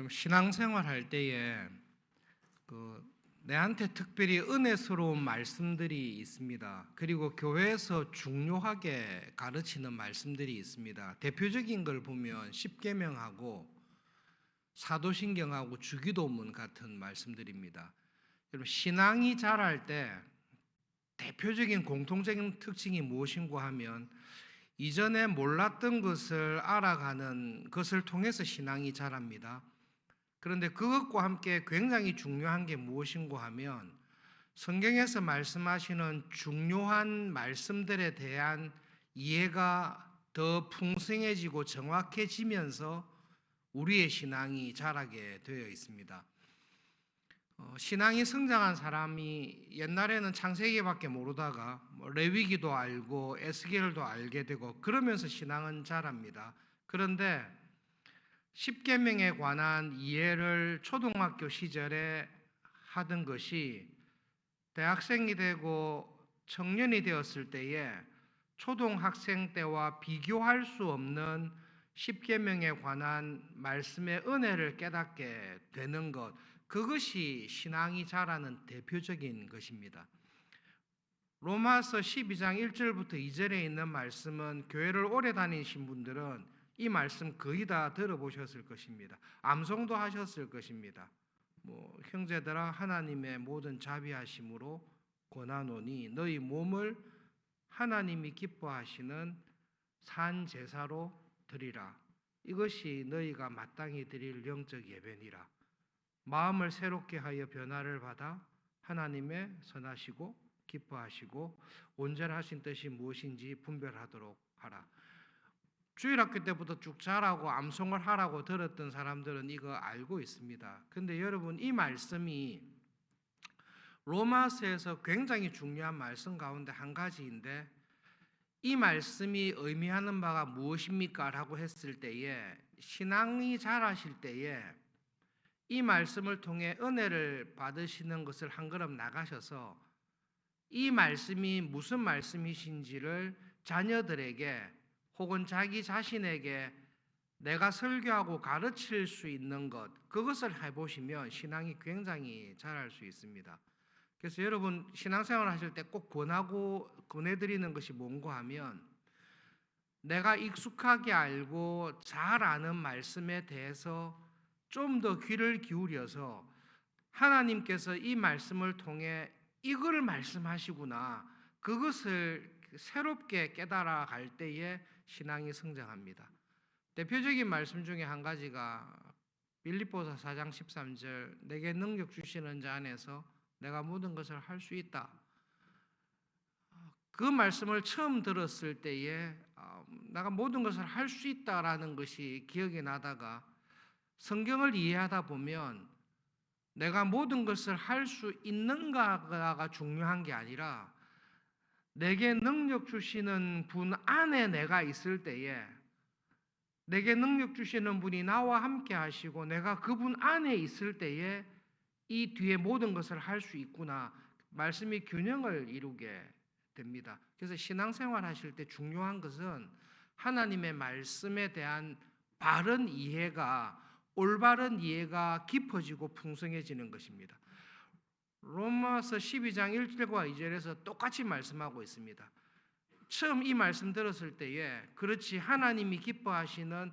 신앙생활 할 때에 내한테 특별히 은혜스러운 말씀들이 있습니다. 그리고 교회에서 중요하게 가르치는 말씀들이 있습니다. 대표적인 걸 보면 십계명하고 사도신경하고 주기도문 같은 말씀들입니다. 여러분, 신앙이 자랄 때 대표적인 공통적인 특징이 무엇인고 하면 이전에 몰랐던 것을 알아가는 것을 통해서 신앙이 자랍니다. 그런데 그것과 함께 굉장히 중요한 게 무엇인고 하면 성경에서 말씀하시는 중요한 말씀들에 대한 이해가 더 풍성해지고 정확해지면서 우리의 신앙이 자라게 되어 있습니다. 신앙이 성장한 사람이 옛날에는 창세기밖에 모르다가 레위기도 알고 에스겔도 알게 되고 그러면서 신앙은 자랍니다. 그런데 십계명에 관한 이해를 초등학교 시절에 하던 것이 대학생이 되고 청년이 되었을 때에 초등학생 때와 비교할 수 없는 십계명에 관한 말씀의 은혜를 깨닫게 되는 것, 그것이 신앙이 자라는 대표적인 것입니다. 로마서 12장 1절부터 2절에 있는 말씀은 교회를 오래 다니신 분들은 이 말씀 거의 다 들어보셨을 것입니다. 암송도 하셨을 것입니다. 형제들아, 하나님의 모든 자비하심으로 권하노니 너희 몸을 하나님이 기뻐하시는 산 제사로 드리라. 이것이 너희가 마땅히 드릴 영적 예배니라. 마음을 새롭게 하여 변화를 받아 하나님의 선하시고 기뻐하시고 온전하신 뜻이 무엇인지 분별하도록 하라. 주일학교 때부터 쭉 자라고 암송을 하라고 들었던 사람들은 이거 알고 있습니다. 근데 여러분, 이 말씀이 로마서에서 굉장히 중요한 말씀 가운데 한 가지인데, 이 말씀이 의미하는 바가 무엇입니까? 라고 했을 때에, 신앙이 자라실 때에 이 말씀을 통해 은혜를 받으시는 것을 한 걸음 나가셔서 이 말씀이 무슨 말씀이신지를 자녀들에게 혹은 자기 자신에게 내가 설교하고 가르칠 수 있는 것, 그것을 해보시면 신앙이 굉장히 자랄 수 있습니다. 그래서 여러분, 신앙생활 하실 때 꼭 권해드리는 것이 뭔고 하면, 내가 익숙하게 알고 잘 아는 말씀에 대해서 좀 더 귀를 기울여서 하나님께서 이 말씀을 통해 이걸 말씀하시구나, 그것을 새롭게 깨달아 갈 때에 신앙이 성장합니다. 대표적인 말씀 중에 한 가지가 빌립보서 4장 13절, 내게 능력 주시는 자 안에서 내가 모든 것을 할 수 있다. 그 말씀을 처음 들었을 때에 내가 모든 것을 할 수 있다라는 것이 기억이 나다가 성경을 이해하다 보면 내가 모든 것을 할 수 있는가가 중요한 게 아니라 내게 능력 주시는 분 안에 내가 있을 때에, 내게 능력 주시는 분이 나와 함께 하시고 내가 그분 안에 있을 때에 이 뒤에 모든 것을 할 수 있구나, 말씀이 균형을 이루게 됩니다. 그래서 신앙생활 하실 때 중요한 것은 하나님의 말씀에 대한 바른 이해가, 올바른 이해가 깊어지고 풍성해지는 것입니다. 로마서 12장 1절과 2절에서 똑같이 말씀하고 있습니다. 처음 이 말씀 들었을 때에, 그렇지, 하나님이 기뻐하시는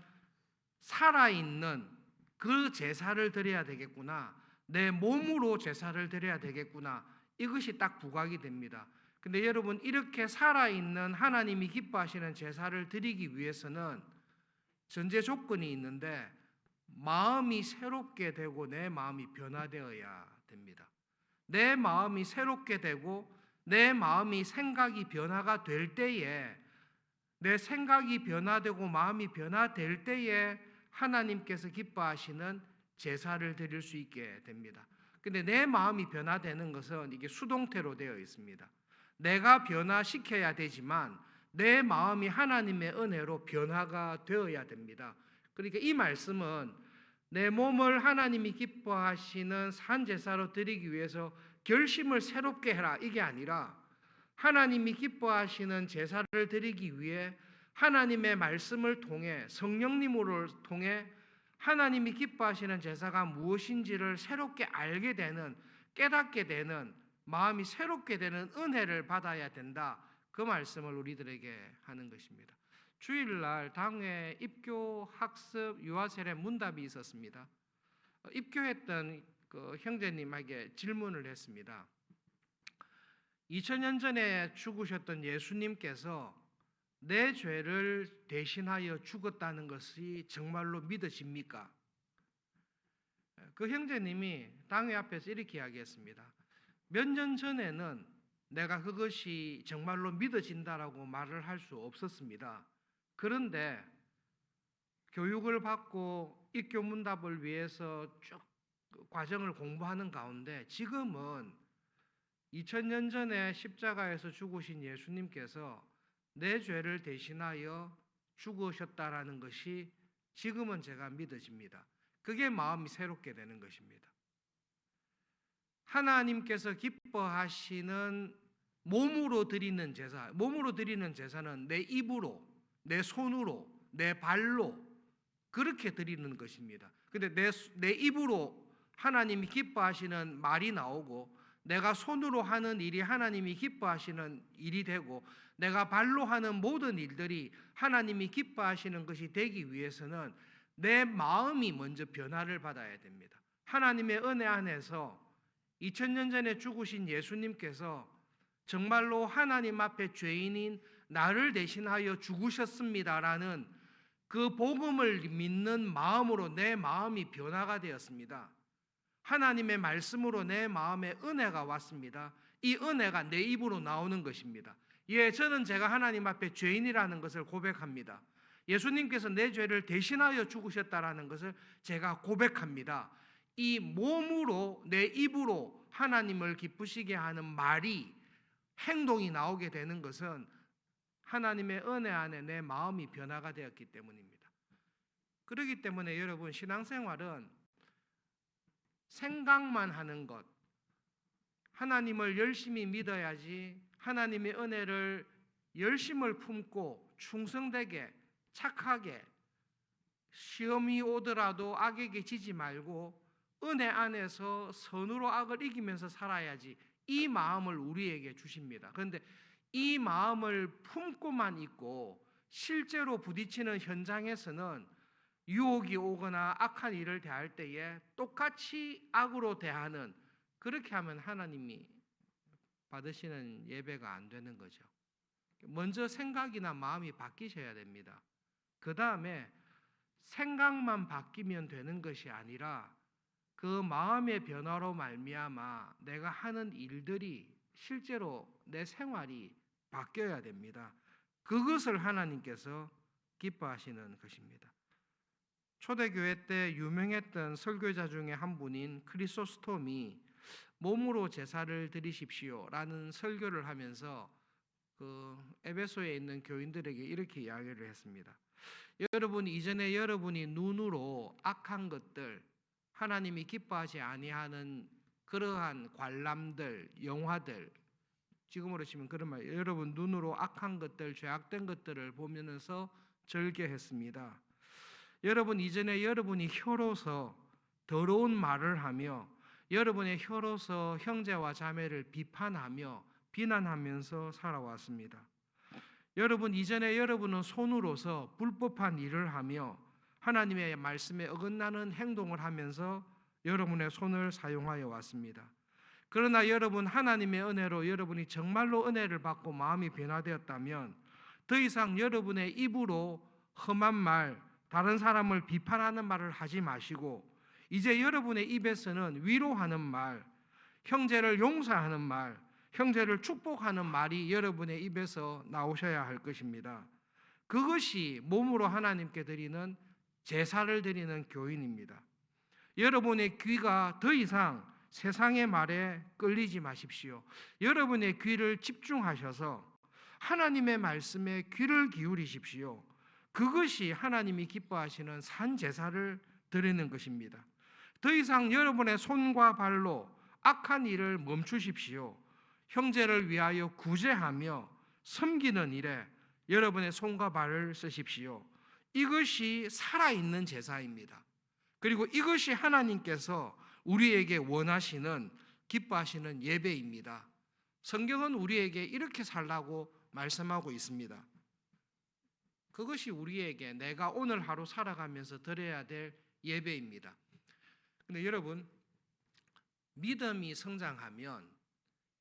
살아있는 그 제사를 드려야 되겠구나, 내 몸으로 제사를 드려야 되겠구나, 이것이 딱 부각이 됩니다. 근데 여러분, 이렇게 살아있는 하나님이 기뻐하시는 제사를 드리기 위해서는 전제 조건이 있는데, 마음이 새롭게 되고 내 마음이 변화되어야 됩니다. 내 마음이 새롭게 되고 내 마음이 생각이 변화가 될 때에, 내 생각이 변화되고 마음이 변화될 때에 하나님께서 기뻐하시는 제사를 드릴 수 있게 됩니다. 근데 내 마음이 변화되는 것은 이게 수동태로 되어 있습니다. 내가 변화시켜야 되지만 내 마음이 하나님의 은혜로 변화가 되어야 됩니다. 그러니까 이 말씀은 내 몸을 하나님이 기뻐하시는 산제사로 드리기 위해서 결심을 새롭게 해라, 이게 아니라 하나님이 기뻐하시는 제사를 드리기 위해 하나님의 말씀을 통해 성령님으로 통해 하나님이 기뻐하시는 제사가 무엇인지를 새롭게 알게 되는, 깨닫게 되는, 마음이 새롭게 되는 은혜를 받아야 된다. 그 말씀을 우리들에게 하는 것입니다. 주일날 당회 입교 학습 유아세례 문답이 있었습니다. 입교했던 그 형제님에게 질문을 했습니다. 2000년 전에 죽으셨던 예수님께서 내 죄를 대신하여 죽었다는 것이 정말로 믿어집니까? 그 형제님이 당회 앞에서 이렇게 이야기했습니다. 몇 년 전에는 내가 그것이 정말로 믿어진다라고 말을 할 수 없었습니다. 그런데 교육을 받고 입교 문답을 위해서 쭉 과정을 공부하는 가운데 지금은 2000년 전에 십자가에서 죽으신 예수님께서 내 죄를 대신하여 죽으셨다라는 것이 지금은 제가 믿어집니다. 그게 마음이 새롭게 되는 것입니다. 하나님께서 기뻐하시는 몸으로 드리는 제사, 몸으로 드리는 제사는 내 입으로, 내 손으로, 내 발로 그렇게 드리는 것입니다. 근데 내 입으로 하나님이 기뻐하시는 말이 나오고 내가 손으로 하는 일이 하나님이 기뻐하시는 일이 되고 내가 발로 하는 모든 일들이 하나님이 기뻐하시는 것이 되기 위해서는 내 마음이 먼저 변화를 받아야 됩니다. 하나님의 은혜 안에서 2000년 전에 죽으신 예수님께서 정말로 하나님 앞에 죄인인 나를 대신하여 죽으셨습니다라는 그 복음을 믿는 마음으로 내 마음이 변화가 되었습니다. 하나님의 말씀으로 내 마음에 은혜가 왔습니다. 이 은혜가 내 입으로 나오는 것입니다. 예, 저는 제가 하나님 앞에 죄인이라는 것을 고백합니다. 예수님께서 내 죄를 대신하여 죽으셨다라는 것을 제가 고백합니다. 이 몸으로 내 입으로 하나님을 기쁘시게 하는 말이 행동이 나오게 되는 것은 하나님의 은혜 안에 내 마음이 변화가 되었기 때문입니다. 그렇기 때문에 여러분 신앙생활은 생각만 하는 것, 하나님을 열심히 믿어야지 하나님의 은혜를 열심을 품고 충성되게 착하게 시험이 오더라도 악에게 지지 말고 은혜 안에서 선으로 악을 이기면서 살아야지 이 마음을 우리에게 주십니다. 그런데 이 마음을 품고만 있고 실제로 부딪히는 현장에서는 유혹이 오거나 악한 일을 대할 때에 똑같이 악으로 대하는, 그렇게 하면 하나님이 받으시는 예배가 안 되는 거죠. 먼저 생각이나 마음이 바뀌셔야 됩니다. 그 다음에 생각만 바뀌면 되는 것이 아니라 그 마음의 변화로 말미암아 내가 하는 일들이 실제로 내 생활이 바뀌어야 됩니다. 그것을 하나님께서 기뻐하시는 것입니다. 초대교회 때 유명했던 설교자 중에 한 분인 크리소스톰이 몸으로 제사를 드리십시오라는 설교를 하면서 그 에베소에 있는 교인들에게 이렇게 이야기를 했습니다. 여러분, 이전에 여러분이 눈으로 악한 것들, 하나님이 기뻐하지 아니하는 그러한 관람들, 영화들, 지금으로 치면 그런 말, 여러분 눈으로 악한 것들, 죄악된 것들을 보면서 절개했습니다. 여러분, 이전에 여러분이 혀로서 더러운 말을 하며 여러분의 혀로서 형제와 자매를 비판하며 비난하면서 살아왔습니다. 여러분, 이전에 여러분은 손으로서 불법한 일을 하며 하나님의 말씀에 어긋나는 행동을 하면서 여러분의 손을 사용하여 왔습니다. 그러나 여러분, 하나님의 은혜로 여러분이 정말로 은혜를 받고 마음이 변화되었다면 더 이상 여러분의 입으로 험한 말, 다른 사람을 비판하는 말을 하지 마시고 이제 여러분의 입에서는 위로하는 말, 형제를 용서하는 말, 형제를 축복하는 말이 여러분의 입에서 나오셔야 할 것입니다. 그것이 몸으로 하나님께 드리는 제사를 드리는 교인입니다. 여러분의 귀가 더 이상 세상의 말에 끌리지 마십시오. 여러분의 귀를 집중하셔서 하나님의 말씀에 귀를 기울이십시오. 그것이 하나님이 기뻐하시는 산 제사를 드리는 것입니다. 더 이상 여러분의 손과 발로 악한 일을 멈추십시오. 형제를 위하여 구제하며 섬기는 일에 여러분의 손과 발을 쓰십시오. 이것이 살아있는 제사입니다. 그리고 이것이 하나님께서 우리에게 원하시는, 기뻐하시는 예배입니다. 성경은 우리에게 이렇게 살라고 말씀하고 있습니다. 그것이 우리에게 내가 오늘 하루 살아가면서 드려야 될 예배입니다. 근데 여러분, 믿음이 성장하면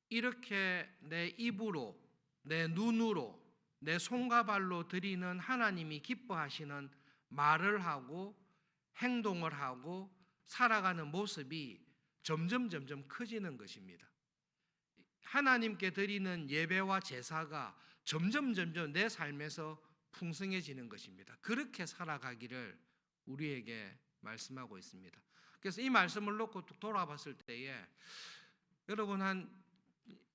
이렇게 내 입으로, 내 눈으로, 내 손과 발로 드리는 하나님이 기뻐하시는 말을 하고 행동을 하고 살아가는 모습이 점점 커지는 것입니다. 하나님께 드리는 예배와 제사가 점점 내 삶에서 풍성해지는 것입니다. 그렇게 살아가기를 우리에게 말씀하고 있습니다. 그래서 이 말씀을 놓고 돌아봤을 때에 여러분 한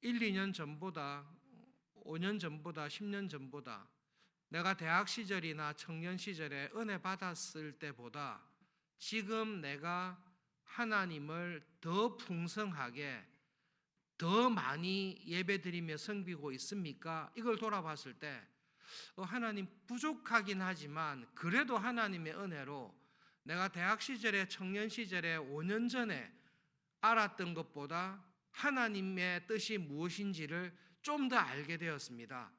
1, 2년 전보다 5년 전보다 10년 전보다 내가 대학 시절이나 청년 시절에 은혜 받았을 때보다 지금 내가 하나님을 더 풍성하게 더 많이 예배드리며 섬기고 있습니까? 이걸 돌아봤을 때 하나님 부족하긴 하지만 그래도 하나님의 은혜로 내가 대학 시절에 청년 시절에 5년 전에 알았던 것보다 하나님의 뜻이 무엇인지를 좀 더 알게 되었습니다.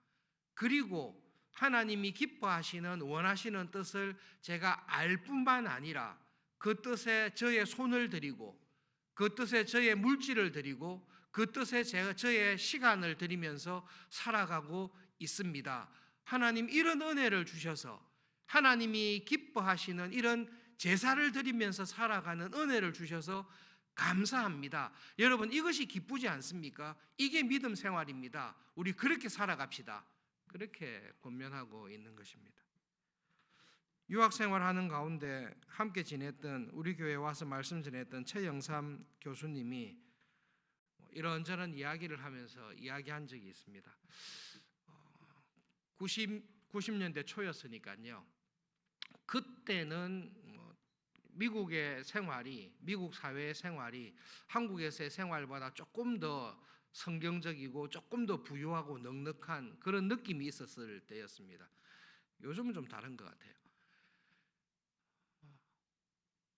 그리고 하나님이 기뻐하시는 원하시는 뜻을 제가 알 뿐만 아니라 그 뜻에 저의 손을 들이고 그 뜻에 저의 물질을 들이고 그 뜻에 저의 시간을 들이면서 살아가고 있습니다. 하나님 이런 은혜를 주셔서 하나님이 기뻐하시는 이런 제사를 드리면서 살아가는 은혜를 주셔서 감사합니다. 여러분 이것이 기쁘지 않습니까? 이게 믿음 생활입니다. 우리 그렇게 살아갑시다. 그렇게 권면하고 있는 것입니다. 유학 생활하는 가운데 함께 지냈던 우리 교회에 와서 말씀 전했던 최영삼 교수님이 이런저런 이야기를 하면서 이야기한 적이 있습니다. 90년대 초였으니까요. 그때는 미국의 생활이, 미국 사회의 생활이 한국에서의 생활보다 조금 더 성경적이고 조금 더 부유하고 넉넉한 그런 느낌이 있었을 때였습니다. 요즘은 좀 다른 것 같아요.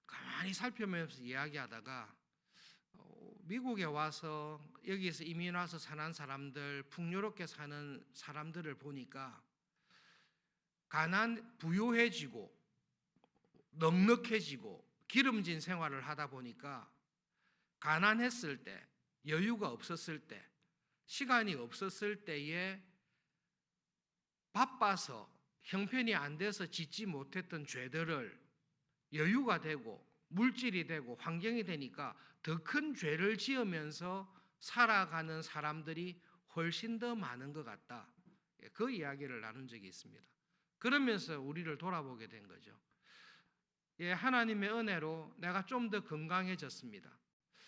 가만히 살펴보면서 이야기하다가 미국에 와서 여기에서 이민 와서 사는 사람들, 풍요롭게 사는 사람들을 보니까 부유해지고 넉넉해지고 기름진 생활을 하다 보니까 가난했을 때, 여유가 없었을 때, 시간이 없었을 때에 바빠서 형편이 안 돼서 짓지 못했던 죄들을 여유가 되고 물질이 되고 환경이 되니까 더 큰 죄를 지으면서 살아가는 사람들이 훨씬 더 많은 것 같다. 그 이야기를 나눈 적이 있습니다. 그러면서 우리를 돌아보게 된 거죠. 하나님의 은혜로 내가 좀 더 건강해졌습니다.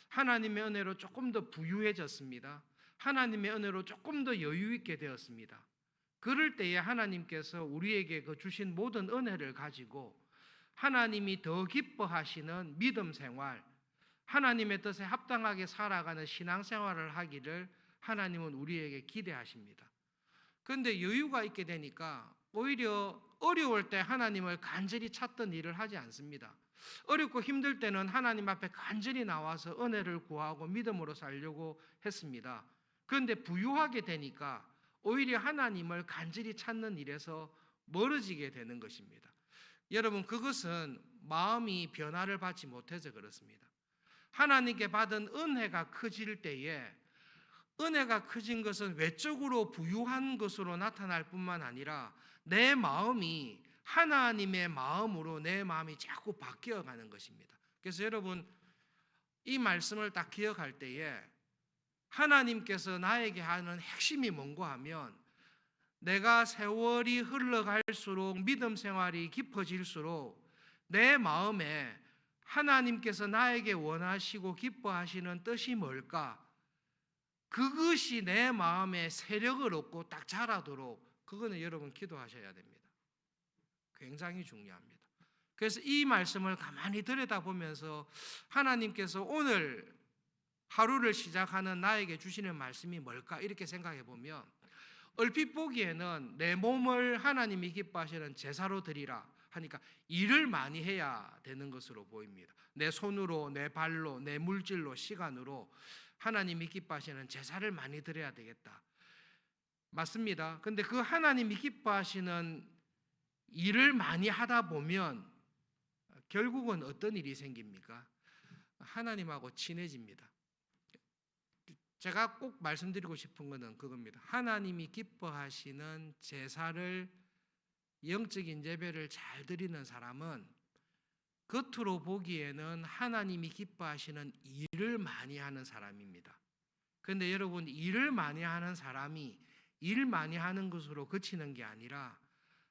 하나님의 은혜로 조금 더 부유해졌습니다. 하나님의 은혜로 조금 더 여유 있게 되었습니다. 그럴 때에 하나님께서 우리에게 그 주신 모든 은혜를 가지고 하나님이 더 기뻐하시는 믿음 생활, 하나님의 뜻에 합당하게 살아가는 신앙생활을 하기를 하나님은 우리에게 기대하십니다. 그런데 여유가 있게 되니까 오히려 어려울 때 하나님을 간절히 찾던 일을 하지 않습니다. 어렵고 힘들 때는 하나님 앞에 간절히 나와서 은혜를 구하고 믿음으로 살려고 했습니다. 그런데 부유하게 되니까 오히려 하나님을 간절히 찾는 일에서 멀어지게 되는 것입니다. 여러분 그것은 마음이 변화를 받지 못해서 그렇습니다. 하나님께 받은 은혜가 커질 때에 은혜가 커진 것은 외적으로 부유한 것으로 나타날 뿐만 아니라 내 마음이 하나님의 마음으로 내 마음이 자꾸 바뀌어가는 것입니다. 그래서 여러분 이 말씀을 딱 기억할 때에 하나님께서 나에게 하는 핵심이 뭔가 하면 내가 세월이 흘러갈수록 믿음 생활이 깊어질수록 내 마음에 하나님께서 나에게 원하시고 기뻐하시는 뜻이 뭘까? 그것이 내 마음에 세력을 얻고 딱 자라도록 그거는 여러분 기도하셔야 됩니다. 굉장히 중요합니다. 그래서 이 말씀을 가만히 들여다보면서 하나님께서 오늘 하루를 시작하는 나에게 주시는 말씀이 뭘까? 이렇게 생각해 보면 얼핏 보기에는 내 몸을 하나님이 기뻐하시는 제사로 드리라 하니까 일을 많이 해야 되는 것으로 보입니다. 내 손으로, 내 발로, 내 물질로, 시간으로 하나님이 기뻐하시는 제사를 많이 드려야 되겠다. 맞습니다. 근데 그 하나님이 기뻐하시는 일을 많이 하다 보면 결국은 어떤 일이 생깁니까? 하나님하고 친해집니다. 제가 꼭 말씀드리고 싶은 것은 그겁니다. 하나님이 기뻐하시는 제사를, 영적인 예배를 잘 드리는 사람은 겉으로 보기에는 하나님이 기뻐하시는 일을 많이 하는 사람입니다. 그런데 여러분, 일을 많이 하는 사람이 일 많이 하는 것으로 그치는 게 아니라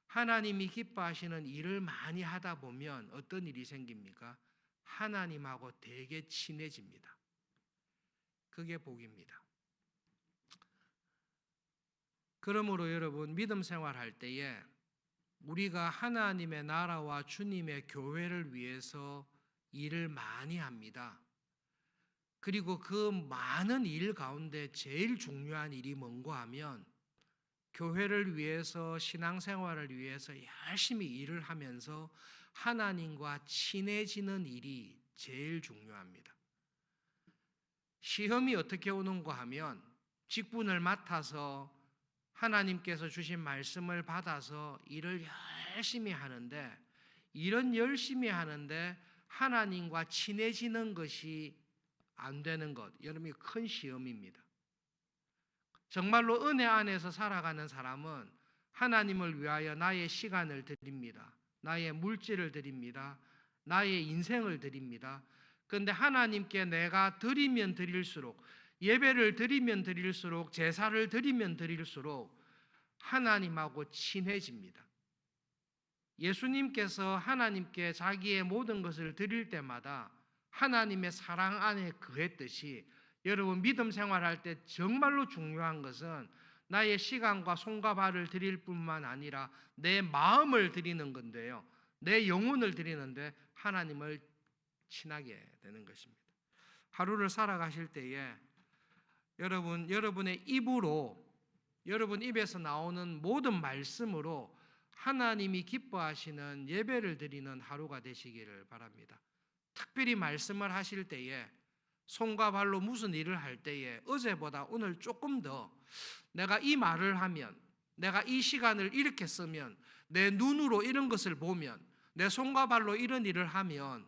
하나님이 기뻐하시는 일을 많이 하다 보면 어떤 일이 생깁니까? 하나님하고 되게 친해집니다. 그게 복입니다. 그러므로 여러분, 믿음 생활할 때에 우리가 하나님의 나라와 주님의 교회를 위해서 일을 많이 합니다. 그리고 그 많은 일 가운데 제일 중요한 일이 뭔가 하면 교회를 위해서, 신앙생활을 위해서 열심히 일을 하면서 하나님과 친해지는 일이 제일 중요합니다. 시험이 어떻게 오는가 하면 직분을 맡아서 하나님께서 주신 말씀을 받아서 일을 열심히 하는데, 일은 열심히 하는데 하나님과 친해지는 것이 안 되는 것, 여러분이 큰 시험입니다. 정말로 은혜 안에서 살아가는 사람은 하나님을 위하여 나의 시간을 드립니다. 나의 물질을 드립니다. 나의 인생을 드립니다. 그런데 하나님께 내가 드리면 드릴수록, 예배를 드리면 드릴수록, 제사를 드리면 드릴수록 하나님하고 친해집니다. 예수님께서 하나님께 자기의 모든 것을 드릴 때마다 하나님의 사랑 안에 거했듯이, 여러분 믿음 생활할 때 정말로 중요한 것은 나의 시간과 손과 발을 드릴 뿐만 아니라 내 마음을 드리는 건데요, 내 영혼을 드리는데 하나님을 친하게 되는 것입니다. 하루를 살아가실 때에 여러분의 입으로, 여러분 입에서 나오는 모든 말씀으로 하나님이 기뻐하시는 예배를 드리는 하루가 되시기를 바랍니다. 특별히 말씀을 하실 때에, 손과 발로 무슨 일을 할 때에 어제보다 오늘 조금 더 내가 이 말을 하면, 내가 이 시간을 이렇게 쓰면, 내 눈으로 이런 것을 보면, 내 손과 발로 이런 일을 하면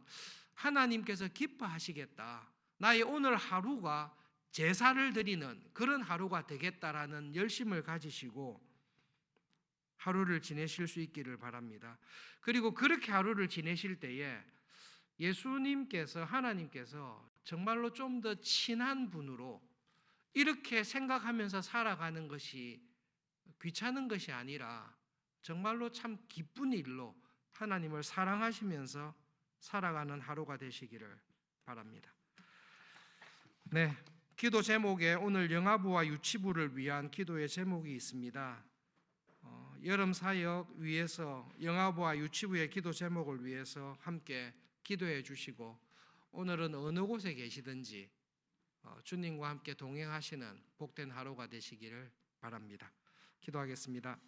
하나님께서 기뻐하시겠다. 나의 오늘 하루가 제사를 드리는 그런 하루가 되겠다라는 열심을 가지시고 하루를 지내실 수 있기를 바랍니다. 그리고 그렇게 하루를 지내실 때에 예수님께서, 하나님께서 정말로 좀 더 친한 분으로 이렇게 생각하면서 살아가는 것이 귀찮은 것이 아니라 정말로 참 기쁜 일로 하나님을 사랑하시면서 살아가는 하루가 되시기를 바랍니다. 네, 기도 제목에 오늘 영아부와 유치부를 위한 기도의 제목이 있습니다. 여름 사역 위해서 영아부와 유치부의 기도 제목을 위해서 함께 기도해 주시고, 오늘은 어느 곳에 계시든지 주님과 함께 동행하시는 복된 하루가 되시기를 바랍니다. 기도하겠습니다.